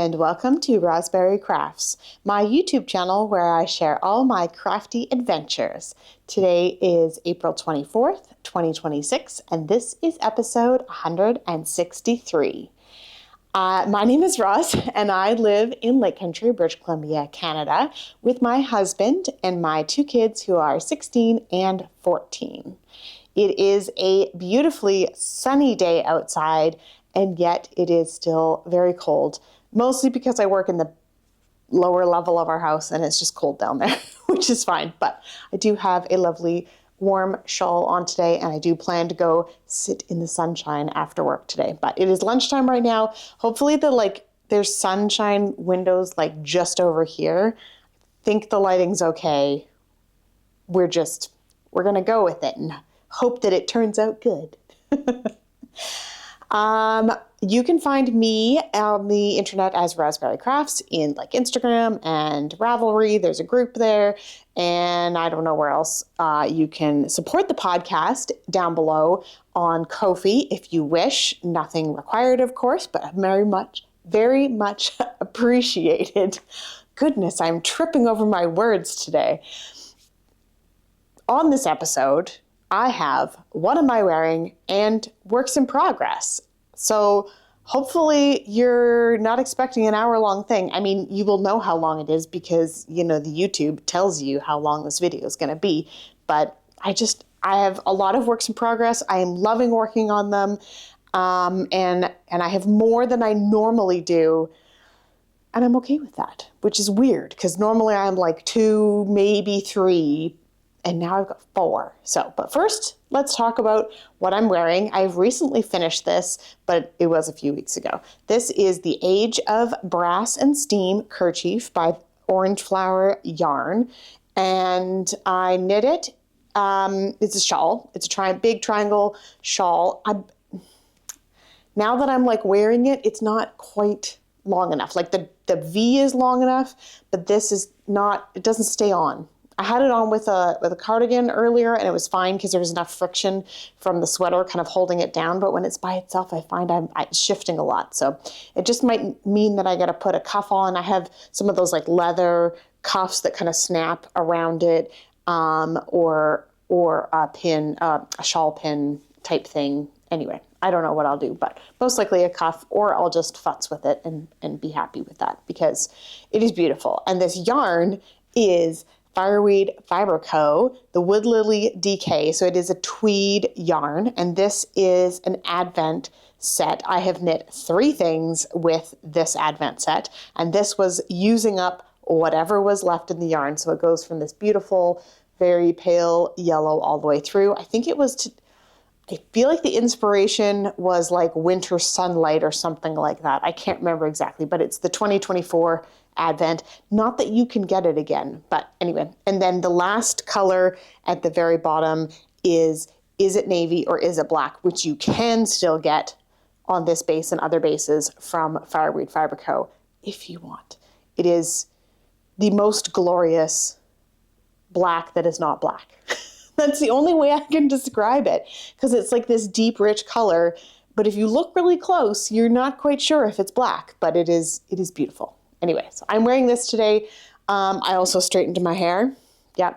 and welcome to Rosberry Crafts, my YouTube channel where I share all my crafty adventures. Today is April 24th, 2026, and this is episode 163. My name is Roz, and I live in Lake Country, British Columbia, Canada, with my husband and my two kids who are 16 and 14. It is a beautifully sunny day outside, and yet it is still very cold, mostly because I work in the lower level of our house and it's just cold down there, which is fine. But I do have a lovely warm shawl on today, and I do plan to go sit in the sunshine after work today. But it is lunchtime right now. Hopefully there's sunshine windows just over here. I think the lighting's okay. We're going to go with it and hope that it turns out good. You can find me on the internet as Rosberry Crafts in Instagram and Ravelry. There's a group there, and I don't know where else. You can support the podcast down below on Ko-fi if you wish. Nothing required, of course, but very much appreciated. Goodness, I'm tripping over my words today. On this episode, I have what am I wearing and works in progress. So hopefully you're not expecting an hour-long thing. I mean, you will know how long it is because, the YouTube tells you how long this video is going to be. But I have a lot of works in progress. I am loving working on them. And I have more than I normally do. And I'm okay with that, which is weird because normally I'm 2, maybe 3. And now I've got 4. But first, let's talk about what I'm wearing. I've recently finished this, but it was a few weeks ago. This is the Age of Brass and Steam kerchief by Orange Flower Yarn. And I knit it. It's a shawl. It's a big triangle shawl. Now that I'm wearing it, it's not quite long enough. The V is long enough, but this is not, it doesn't stay on. I had it on with a cardigan earlier, and it was fine because there was enough friction from the sweater kind of holding it down. But when it's by itself, I find I'm shifting a lot. So it just might mean that I got to put a cuff on. I have some of those leather cuffs that kind of snap around it, or a pin, a shawl pin type thing. Anyway, I don't know what I'll do, but most likely a cuff, or I'll just futz with it and be happy with that because it is beautiful. And this yarn is Fireweed Fiber Co., the Wood Lily DK. So it is a tweed yarn, and this is an advent set. I have knit 3 things with this advent set, and this was using up whatever was left in the yarn. So it goes from this beautiful, very pale yellow all the way through. I feel like the inspiration was winter sunlight or something like that. I can't remember exactly, but it's the 2024 Advent. Not that you can get it again, but anyway. And then the last color at the very bottom is it navy or is it black, which you can still get on this base and other bases from Fireweed Fiber Co. if you want. It is the most glorious black that is not black. That's the only way I can describe it, because it's this deep, rich color. But if you look really close, you're not quite sure if it's black, but it is beautiful. Anyway, so I'm wearing this today. I also straightened my hair. Yeah.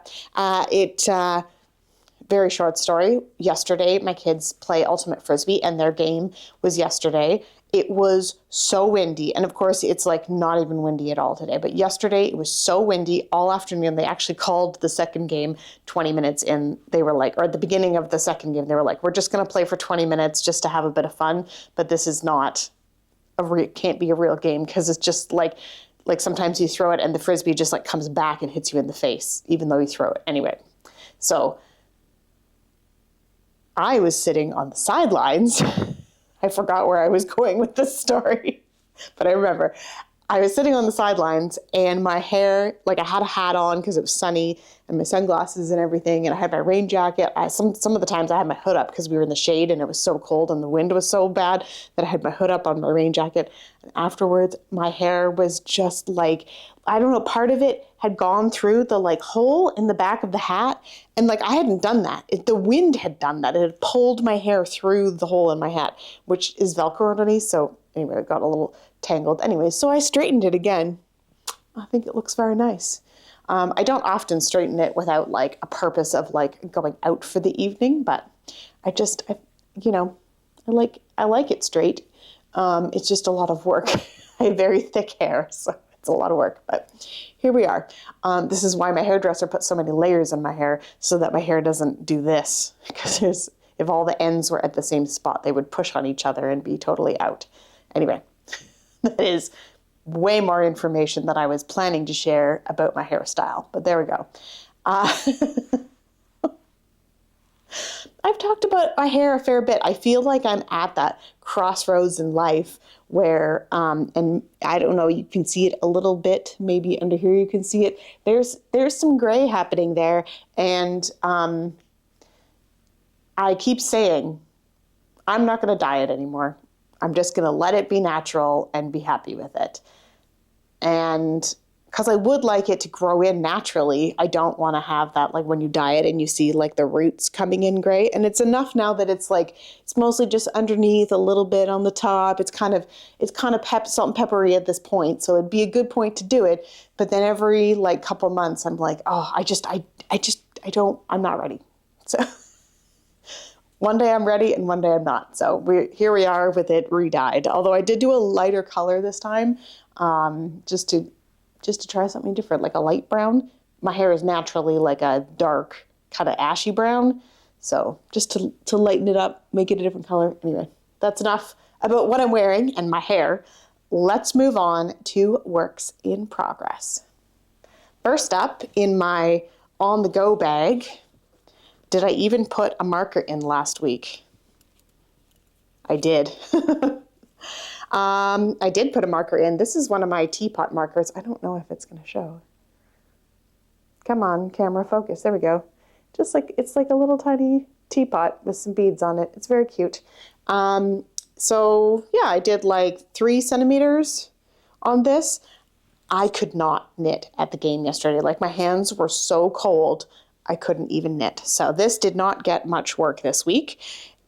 Very short story. Yesterday, my kids play Ultimate Frisbee, and their game was yesterday. It was so windy. And of course, it's not even windy at all today. But yesterday, it was so windy all afternoon. They actually called the second game 20 minutes in. They were or at the beginning of the second game, they were we're just going to play for 20 minutes just to have a bit of fun. But this is not can't be a real game, because it's just like sometimes you throw it and the Frisbee just comes back and hits you in the face, even though you throw it. Anyway, so I was sitting on the sidelines. I forgot where I was going with this story, but I remember I was sitting on the sidelines, and my hair, I had a hat on because it was sunny, and my sunglasses and everything, and I had my rain jacket. Some of the times I had my hood up because we were in the shade and it was so cold and the wind was so bad that I had my hood up on my rain jacket. And afterwards, my hair was just I don't know, part of it had gone through the hole in the back of the hat, and I hadn't done that. The wind had done that. It had pulled my hair through the hole in my hat, which is Velcro underneath, so anyway, it got a little tangled. Anyway, so I straightened it again. I think it looks very nice. I don't often straighten it without like a purpose of like going out for the evening, but I like it straight. It's just a lot of work. I have very thick hair, so it's a lot of work, but here we are. This is why my hairdresser put so many layers in my hair, so that my hair doesn't do this, because if all the ends were at the same spot, they would push on each other and be totally out. Anyway, that is way more information than I was planning to share about my hairstyle, but there we go. I've talked about my hair a fair bit. I feel like I'm at that crossroads in life where, and I don't know, you can see it a little bit, maybe under here you can see it. There's some gray happening there, and I keep saying, I'm not going to dye it anymore. I'm just going to let it be natural and be happy with it. And because I would like it to grow in naturally, I don't want to have that, like when you dye it and you see like the roots coming in gray. And it's enough now that it's like, it's mostly just underneath, a little bit on the top. It's kind of salt and peppery at this point. So it'd be a good point to do it. But then every like couple months, I'm like, oh, I'm not ready. So one day I'm ready and one day I'm not. So here we are with it re-dyed. Although I did do a lighter color this time, just to try something different, like a light brown. My hair is naturally like a dark, kind of ashy brown. So just to lighten it up, make it a different color. Anyway, that's enough about what I'm wearing and my hair. Let's move on to works in progress. First up in my on-the-go bag, did I even put a marker in last week? I did. I did put a marker in. This is one of my teapot markers. I don't know if it's going to show. Come on, camera, focus. There we go. Just like, it's like a little tiny teapot with some beads on it. It's very cute. So yeah, I did like 3 centimeters on this. I could not knit at the game yesterday. Like my hands were so cold, I couldn't even knit. So this did not get much work this week.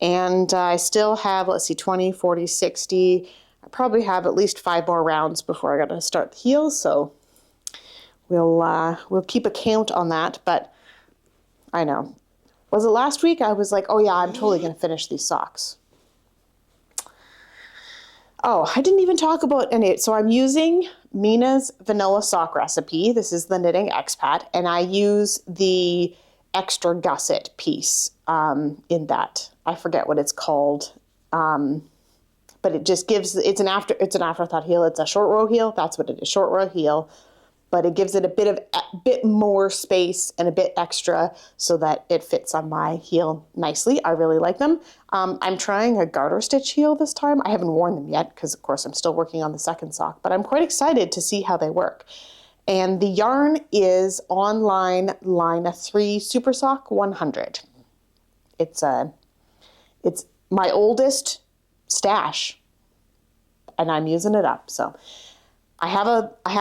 And I still have, let's see, 20, 40, 60. I probably have at least 5 more rounds before I got to start the heels. So we'll keep a count on that. But I know. Was it last week? I was like, oh yeah, I'm totally going to finish these socks. Oh, I didn't even talk about any. So I'm using Mina's vanilla sock recipe. This is the Knitting Expat, and I use the extra gusset piece in that. I forget what it's called, but it just gives. It's an afterthought heel. It's a short row heel. That's what it is, short row heel. But it gives it a bit more space and a bit extra so that it fits on my heel nicely. I really like them. I'm trying a garter stitch heel this time. I haven't worn them yet because, of course, I'm still working on the second sock, but I'm quite excited to see how they work. And the yarn is Online Line 3 Super Sock 100. It's my oldest stash, and I'm using it up. So I have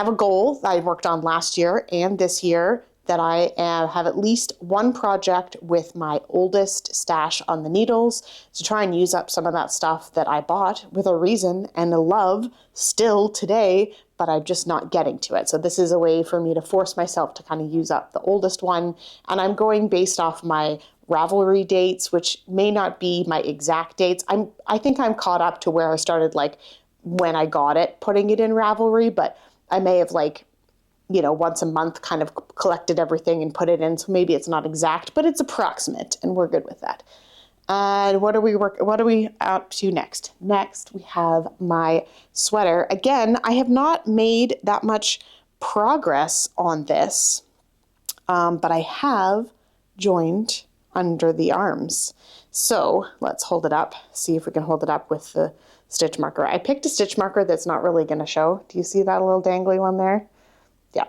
a goal that I worked on last year and this year that I have at least one project with my oldest stash on the needles to try and use up some of that stuff that I bought with a reason and a love still today, but I'm just not getting to it. So this is a way for me to force myself to kind of use up the oldest one. And I'm going based off my Ravelry dates, which may not be my exact dates. I think I'm caught up to where I started like when I got it, putting it in Ravelry, but I may have once a month kind of collected everything and put it in. So maybe it's not exact, but it's approximate and we're good with that. And what are we up to next? Next, we have my sweater. Again, I have not made that much progress on this, but I have joined under the arms. So let's hold it up, see if we can hold it up with the stitch marker. I picked a stitch marker that's not really going to show. Do you see that little dangly one there? Yeah.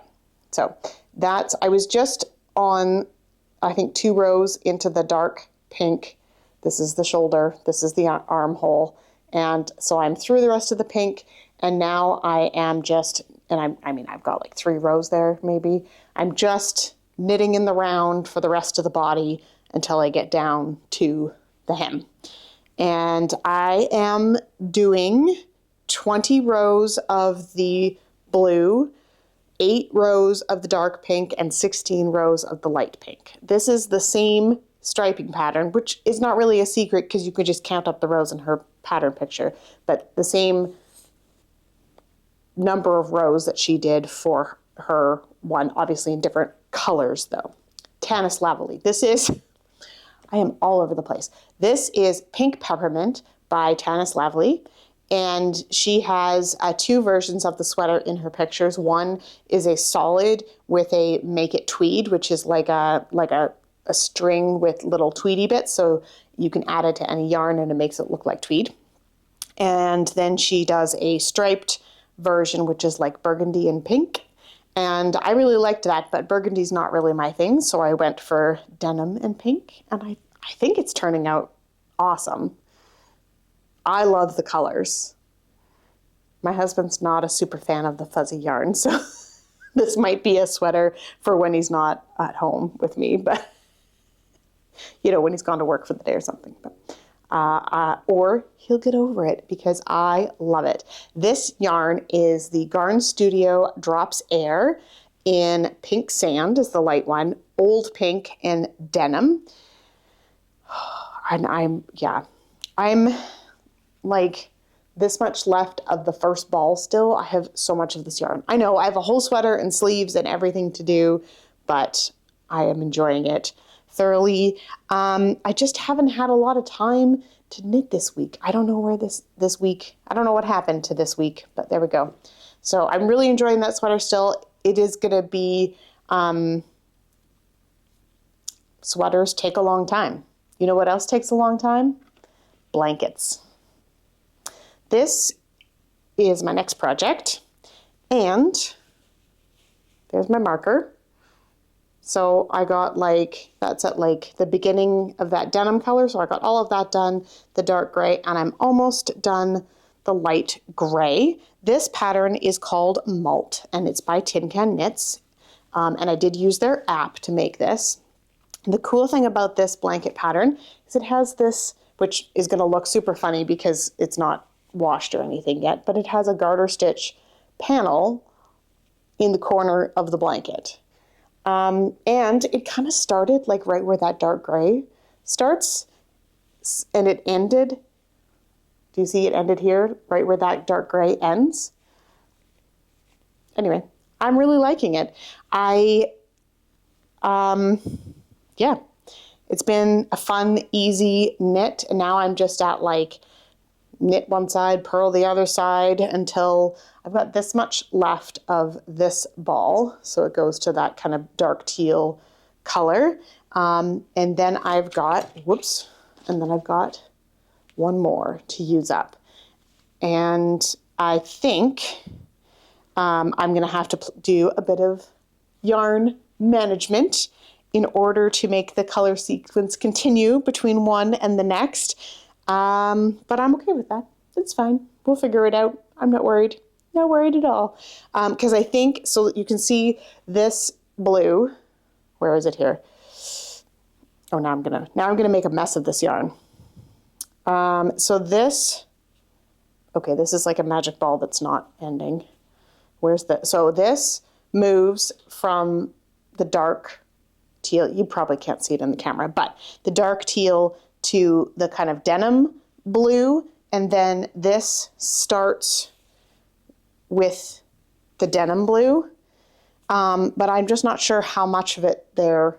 So I was just on, I think, 2 rows into the dark pink. This is the shoulder. This is the armhole. And so I'm through the rest of the pink. And now I am just, and I've got like 3 rows there, maybe. I'm just knitting in the round for the rest of the body until I get down to the hem. And I am doing 20 rows of the blue, 8 rows of the dark pink, and 16 rows of the light pink. This is the same striping pattern, which is not really a secret because you could just count up the rows in her pattern picture, but the same number of rows that she did for her one, obviously in different colors though. Tanis Lavely. This is, I am all over the place. This is Pink Peppermint by Tanis Lavely. And she has 2 versions of the sweater in her pictures. One is a solid with a make it tweed, which is like a string with little tweedy bits. So you can add it to any yarn and it makes it look like tweed. And then she does a striped version, which is like burgundy and pink. And I really liked that, but burgundy's not really my thing. So I went for denim and pink. And I think it's turning out awesome. I love the colors. My husband's not a super fan of the fuzzy yarn, so this might be a sweater for when he's not at home with me, but you know, when he's gone to work for the day or something. But or he'll get over it because I love it. This yarn is the Garn Studio Drops Air in Pink Sand is the light one, Old Pink and Denim. And I'm like this much left of the first ball still. I have so much of this yarn. I know I have a whole sweater and sleeves and everything to do, but I am enjoying it thoroughly. I just haven't had a lot of time to knit this week. I don't know where this week, I don't know what happened to this week, but there we go. So I'm really enjoying that sweater still. It is going to be, sweaters take a long time. You know what else takes a long time? Blankets. This is my next project, and there's my marker. So I got that's at the beginning of that denim color. So I got all of that done, the dark gray, and I'm almost done the light gray. This pattern is called Malt, and it's by Tin Can Knits. And I did use their app to make this. The cool thing about this blanket pattern is it has this, which is going to look super funny because it's not washed or anything yet, but it has a garter stitch panel in the corner of the blanket. And it kind of started right where that dark gray starts, and it ended. Do you see it ended here, right where that dark gray ends? Anyway, I'm really liking it. Yeah, it's been a fun, easy knit, and now I'm just at knit one side, purl the other side until I've got this much left of this ball. So it goes to that kind of dark teal color. And then I've got, and then I've got one more to use up. And I think I'm going to have to do a bit of yarn management in order to make the color sequence continue between one and the next. But I'm okay with that. It's fine. We'll figure it out. I'm not worried. Not worried at all. Because I think, so you can see this blue. Where is it here? Oh, now I'm gonna make a mess of this yarn. So this, okay, this is like a magic ball that's not ending. Where's the, so this moves from the dark teal, you probably can't see it in the camera, but the dark teal to the kind of denim blue, and then this starts with the denim blue, but I'm just not sure how much of it there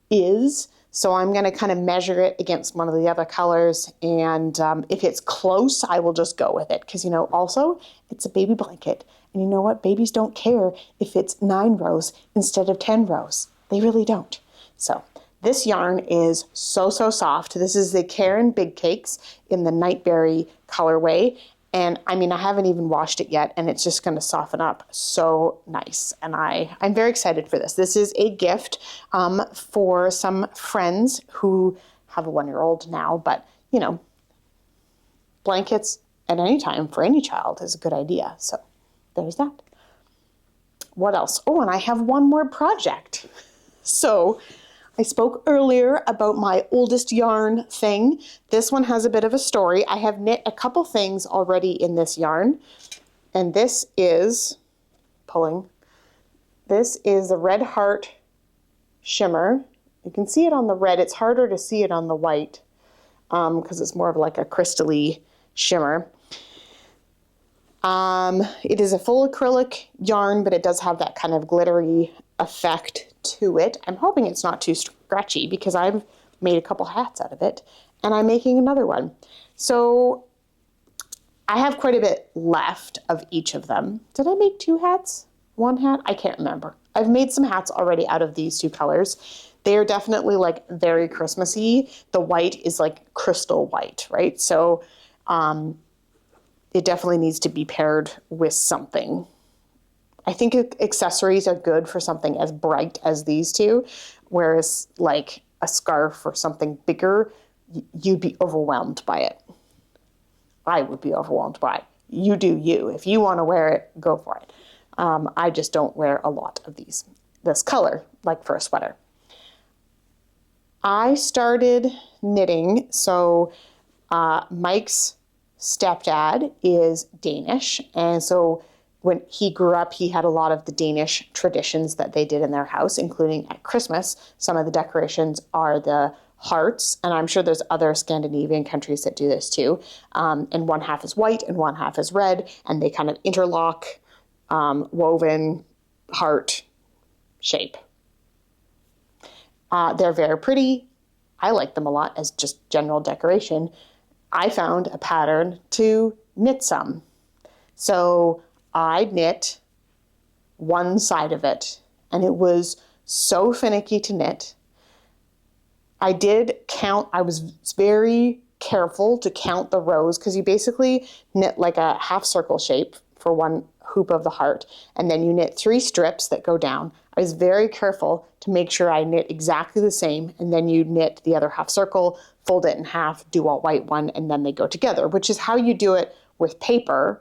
is, so I'm going to kind of measure it against one of the other colors, and if it's close, I will just go with it, because, you know, also, it's a baby blanket, and you know what? Babies don't care if it's 9 rows instead of 10 rows. They really don't. So this yarn is so soft. This is the Caron Big Cakes in the Nightberry colorway. And I mean, I haven't even washed it yet, and it's just going to soften up so nice. And I'm very excited for this. This is a gift for some friends who have a 1-year-old now, but you know, blankets at any time for any child is a good idea. So there's that. What else? Oh, and I have one more project. So I spoke earlier about my oldest yarn thing. This one has a bit of a story. I have knit a couple things already in this yarn, and this is the Red Heart shimmer. You can see it on the red. It's harder to see it on the white because it's more of like a crystal-y shimmer. It is a full acrylic yarn, but it does have that kind of glittery effect to it. I'm hoping it's not too stretchy because I've made a couple hats out of it, and I'm making another one. So I have quite a bit left of each of them. Did I make 2 hats? 1 hat? I can't remember. I've made some hats already out of these 2 colors. They are definitely like very Christmassy. The white is like crystal white, right? So it definitely needs to be paired with something. I think accessories are good for something as bright as these 2, whereas like a scarf or something bigger, you'd be overwhelmed by it. I would be overwhelmed by it. You do you. If you want to wear it, go for it. I just don't wear a lot of this color, like for a sweater. I started knitting, so Mike's stepdad is Danish, and so when he grew up, he had a lot of the Danish traditions that they did in their house, including at Christmas. Some of the decorations are the hearts, and I'm sure there's other Scandinavian countries that do this too. And one half is white and one half is red, and they kind of interlock, woven heart shape. They're very pretty. I like them a lot as just general decoration. I found a pattern to knit some. So I knit one side of it, and it was so finicky to knit. I did count, I was very careful to count the rows because you basically knit like a half circle shape for one hoop of the heart, and then you knit 3 strips that go down. I was very careful to make sure I knit exactly the same, and then you knit the other half circle, fold it in half, do a white one, and then they go together, which is how you do it with paper,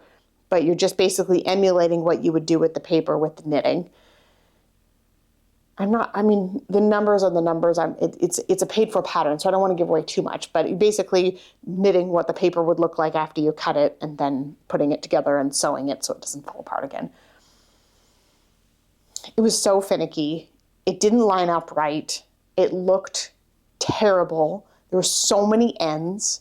but you're just basically emulating what you would do with the paper with the knitting. The numbers are the numbers. It's a paid for pattern, so I don't want to give away too much, but basically knitting what the paper would look like after you cut it and then putting it together and sewing it so it doesn't fall apart again. It was so finicky. It didn't line up right. It looked terrible. There were so many ends.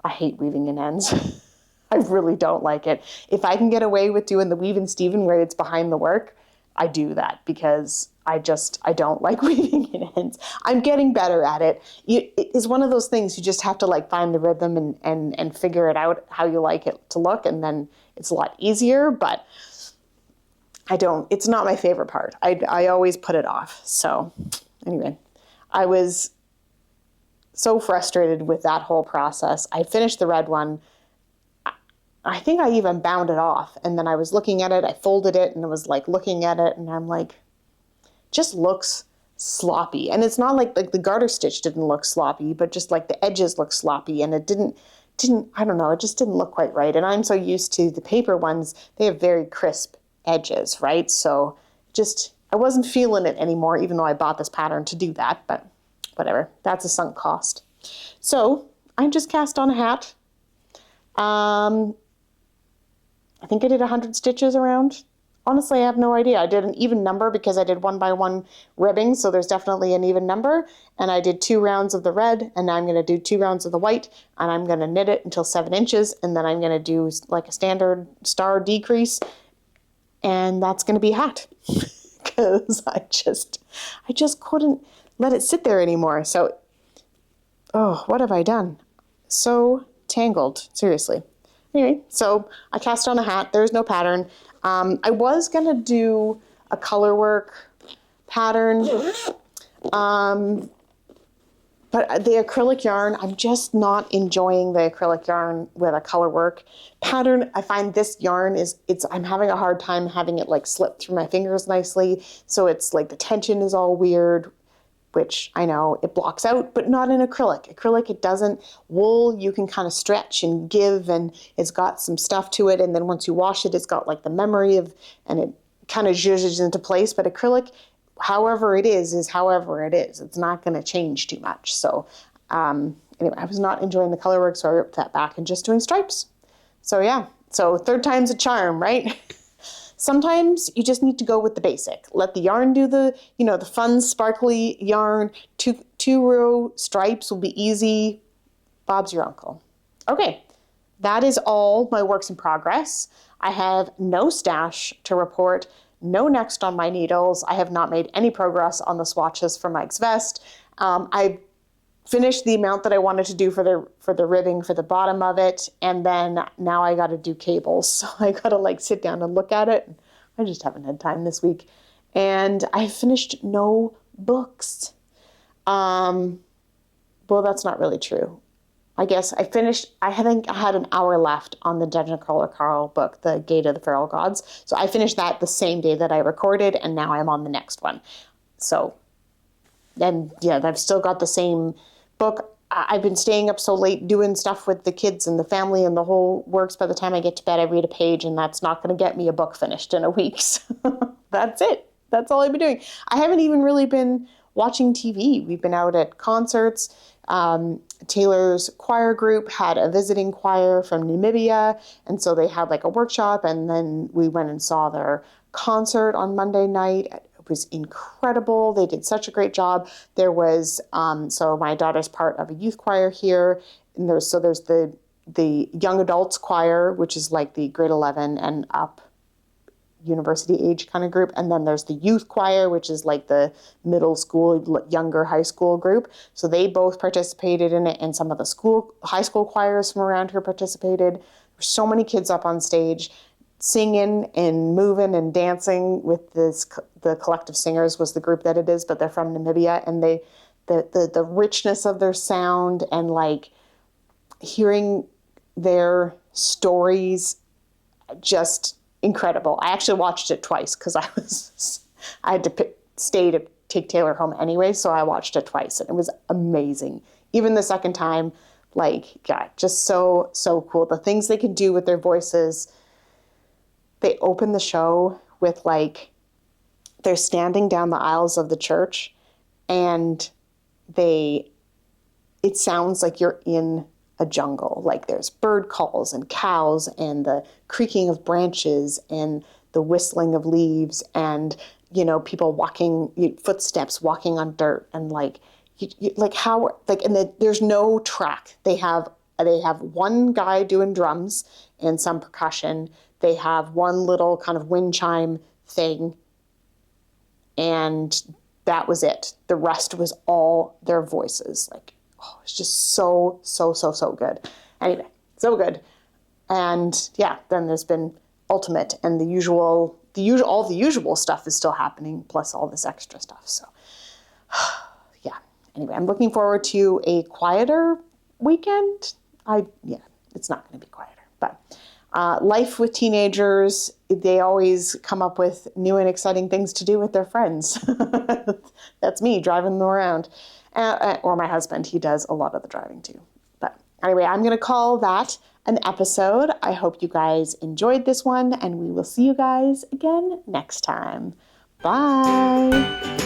I hate weaving in ends. I really don't like it. If I can get away with doing the weave and Steven where it's behind the work, I do that because I don't like weaving in ends. I'm getting better at it. It's one of those things you just have to like find the rhythm and figure it out how you like it to look, and then it's a lot easier, but it's not my favorite part. I always put it off. So anyway, I was so frustrated with that whole process. I finished the red one. I think I even bound it off, and then I was looking at it, I folded it, and I was like looking at it, and I'm like, just looks sloppy. And it's not like the garter stitch didn't look sloppy, but just like the edges look sloppy, and it didn't, I don't know, it just didn't look quite right. And I'm so used to the paper ones, they have very crisp edges, right? So I wasn't feeling it anymore, even though I bought this pattern to do that, but whatever, that's a sunk cost. So I just cast on a hat. I think I did 100 stitches around. Honestly, I have no idea. I did an even number because I did 1 by 1 ribbing, so there's definitely an even number. And I did 2 rounds of the red, and now I'm going to do 2 rounds of the white, and I'm going to knit it until 7 inches, and then I'm going to do like a standard star decrease, and that's going to be a hat. Because I just couldn't let it sit there anymore. So, what have I done? So tangled, seriously. Anyway, so I cast on a hat. There's no pattern. I was going to do a color work pattern, but the acrylic yarn, I'm just not enjoying the acrylic yarn with a color work pattern. I find this yarn I'm having a hard time having it like slip through my fingers nicely. So it's like the tension is all weird, which I know it blocks out, but not in acrylic. Acrylic, it doesn't. Wool, you can kind of stretch and give, and it's got some stuff to it. And then once you wash it, it's got like the memory of, and it kind of zhuzhes into place. But acrylic, however it is however it is. It's not going to change too much. So anyway, I was not enjoying the color work, so I ripped that back and just doing stripes. So yeah, so third time's a charm, right? Sometimes you just need to go with the basic. Let the yarn do the fun, sparkly yarn. Two-row stripes will be easy. Bob's your uncle. Okay, that is all my works in progress. I have no stash to report, no next on my needles. I have not made any progress on the swatches for Mike's vest. I finished the amount that I wanted to do for the ribbing for the bottom of it, and then now I got to do cables. So I got to sit down and look at it. I just haven't had time this week. And I finished no books. Well, that's not really true. I guess I think I had an hour left on the Dungeon Crawler Carl book, The Gate of the Feral Gods. So I finished that the same day that I recorded, and now I'm on the next one. So, and yeah, I've still got the same book. I've been staying up so late doing stuff with the kids and the family and the whole works. By the time I get to bed, I read a page, and that's not going to get me a book finished in a week. So that's it. That's all I've been doing. I haven't even really been watching TV. We've been out at concerts. Taylor's choir group had a visiting choir from Namibia, and so they had a workshop, and then we went and saw their concert on Monday night. It was incredible. They did such a great job. There was, so my daughter's part of a youth choir here, and there's the young adults choir, which is the grade 11 and up university age kind of group, and then there's the youth choir, which is the middle school, younger high school group. So they both participated in it, and some of the high school choirs from around here participated. There were so many kids up on stage singing and moving and dancing with the Collective Singers was the group that it is, but they're from Namibia, and the richness of their sound and hearing their stories, just incredible. I actually watched it twice because I had to stay to take Taylor home anyway, so I watched it twice, and it was amazing. Even the second time, just so cool. The things they can do with their voices. They open the show with they're standing down the aisles of the church, and it sounds like you're in a jungle. There's bird calls and cows and the creaking of branches and the whistling of leaves and, people walking, footsteps walking on dirt, and there's no track. They have one guy doing drums and some percussion. They have one little kind of wind chime thing, and that was it. The rest was all their voices. It's just so good. Anyway, so good. And yeah, then there's been Ultimate, and all the usual stuff is still happening, plus all this extra stuff. So yeah. Anyway, I'm looking forward to a quieter weekend. It's not going to be quieter, but life with teenagers, they always come up with new and exciting things to do with their friends. That's me driving them around. Or my husband, he does a lot of the driving too. But anyway, I'm going to call that an episode. I hope you guys enjoyed this one, and we will see you guys again next time. Bye.